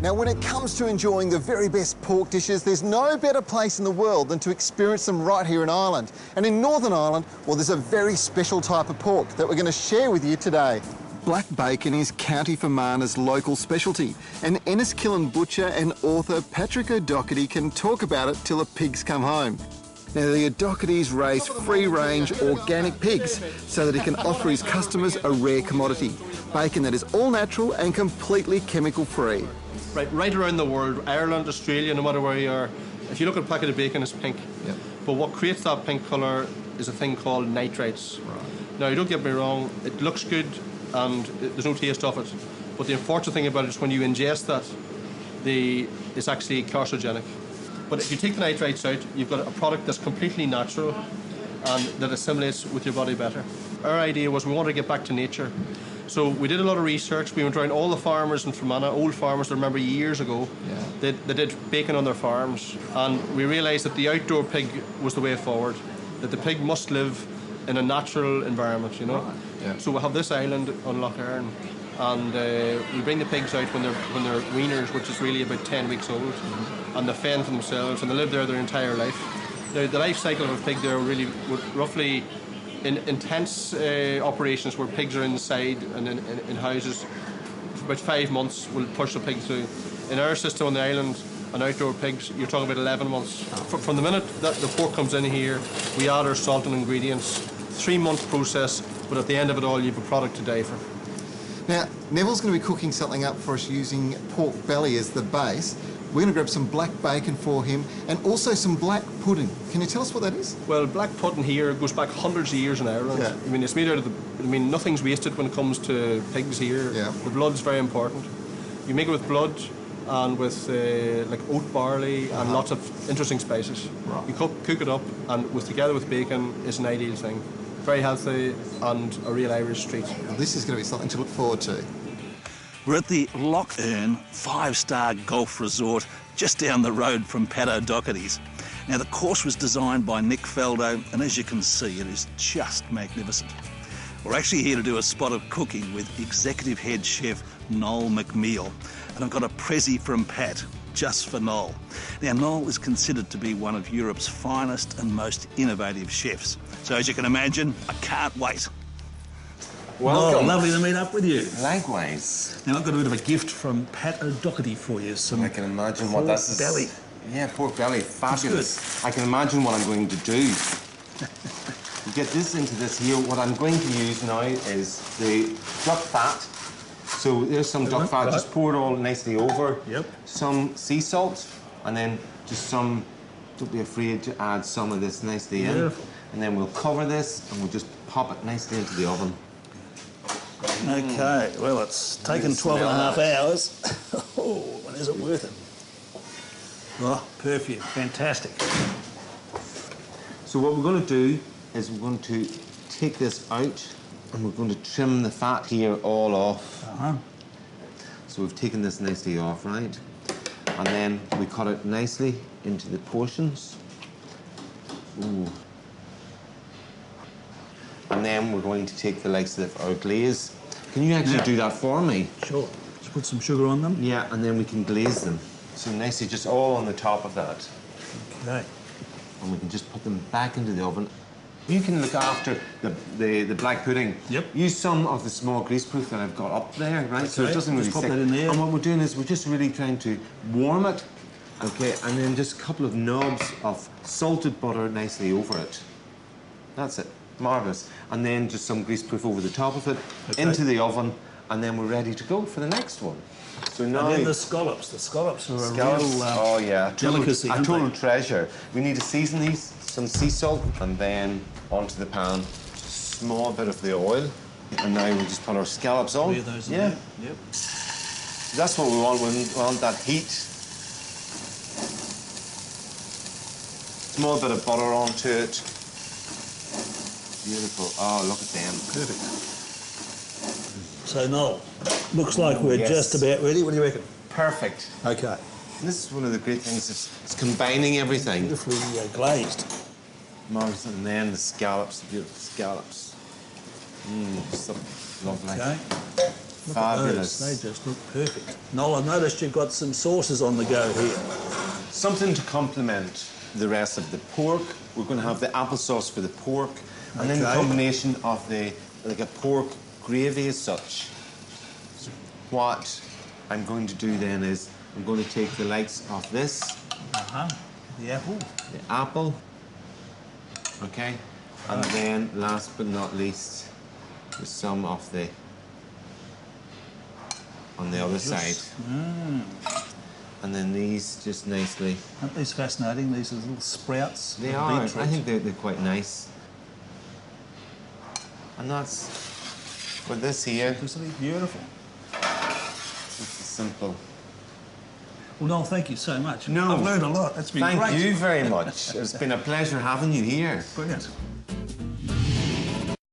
Now, when it comes to enjoying the very best pork dishes, there's no better place in the world than to experience them right here in Ireland. And in Northern Ireland, well, there's a very special type of pork that we're going to share with you today. Black bacon is County Fermanagh's local specialty, and Enniskillen butcher and author Patrick O'Doherty can talk about it till the pigs come home. Now, the O'Dohertys raise free-range organic pigs so that he can offer his customers a rare commodity, bacon that is all natural and completely chemical-free. Right around the world, Ireland, Australia, no matter where you are, if you look at a packet of bacon, it's pink. Yep. But what creates that pink colour is a thing called nitrates. Right. Now, don't get me wrong, it looks good and there's no taste of it. But the unfortunate thing about it is when you ingest that, it's actually carcinogenic. But if you take the nitrates out, you've got a product that's completely natural and that assimilates with your body better. Our idea was we wanted to get back to nature. So we did a lot of research. We went around all the farmers in Fermanagh, old farmers that remember years ago. Yeah. They did bacon on their farms. And we realised that the outdoor pig was the way forward, that the pig must live in a natural environment, you know. Right. Yeah. So we have this island on Lough Erne, and we bring the pigs out when they're weaners, which is really about 10 weeks old, and they fend for themselves, and they live there their entire life. Now, the life cycle of a pig there really would roughly, in intense operations where pigs are inside and in houses, for about 5 months we'll push the pig through. In our system on the island, on outdoor pigs, you're talking about 11 months. From the minute that the pork comes in here, we add our salt and ingredients. 3-month process, but at the end of it all, you have a product to die for. Now, Neville's going to be cooking something up for us using pork belly as the base. We're going to grab some black bacon for him and also some black pudding. Can you tell us what that is? Well, black pudding here goes back hundreds of years in Ireland. Yeah. I mean, it's made out of nothing's wasted when it comes to pigs here. Yeah. The blood's very important. You make it with blood and with like oat barley and lots of interesting spices. Right. You cook it up, and together with bacon is an ideal thing. Very healthy and a real Irish treat. Well, this is going to be something to look forward to. We're at the Lough Erne 5-star golf resort just down the road from Pat O'Doherty's. Now, the course was designed by Nick Faldo, and as you can see, it is just magnificent. We're actually here to do a spot of cooking with executive head chef Noel McNeil, and I've got a prezi from Pat just for Noel. Now, Noel is considered to be one of Europe's finest and most innovative chefs. So as you can imagine, I can't wait. Welcome. Noel, lovely to meet up with you. Likewise. Now, I've got a bit of a gift from Pat O'Doherty for you. I can imagine what this is. Pork belly. Yeah, pork belly. Fabulous. I can imagine what I'm going to do. You get this into this here. What I'm going to use now is the duck fat. So there's some duck fat. Just pour it all nicely over. Yep. Some sea salt, and then just some. Don't be afraid to add some of this nicely in. And then we'll cover this, and we'll just pop it nicely into the oven. Okay, well, it's taken 12 and a half hours. Oh, and is it worth it? Oh, perfect, fantastic. So what we're going to do is we're going to take this out and we're going to trim the fat here all off. So we've taken this nicely off, right? And then we cut it nicely into the portions. Ooh. And then we're going to take the likes of our glaze. Can you actually do that for me? Sure. Just put some sugar on them. Yeah, and then we can glaze them. So nicely, just all on the top of that. Okay. And we can just put them back into the oven. You can look after the black pudding. Yep. Use some of the small greaseproof that I've got up there, right? Okay. So it doesn't really just pop that in there. And what we're doing is we're just really trying to warm it, okay, and then just a couple of knobs of salted butter nicely over it. That's it. Marvellous. And then just some greaseproof over the top of it, into the oven, and then we're ready to go for the next one. So now... And then the scallops. The scallops are a real delicacy, a total treasure. We need to season these, some sea salt, and then onto the pan, just a small bit of the oil. And now we'll just put our scallops on. 3 of those in there. Yep. So that's what we want. We want that heat. Small bit of butter onto it. Beautiful. Oh, look at them. Perfect. So, Noel, looks like we're just about ready. What do you reckon? Perfect. Okay. And this is one of the great things. It's combining everything. Beautifully glazed. Marvellous. And then the beautiful scallops. So lovely. Okay. Look at Fabulous. those. They just look perfect. Noel, I've noticed you've got some sauces on the go here. Something to complement the rest of the pork. We're going to have the applesauce for the pork, and then the Okay. combination of like a pork gravy as such. So what I'm going to do then is I'm going to take the likes of this, The apple. the apple, okay, and then last but not least, there's some of the on the other side. And then these just nicely. Aren't these fascinating? These are little sprouts. They of are. beetroot. I think they're quite nice. And that's for this here. Simplicity, beautiful. It's simple. Well, Noel, thank you so much. No. I've learned a lot. That's been great. Thank you very much. It's been a pleasure having you here. Brilliant.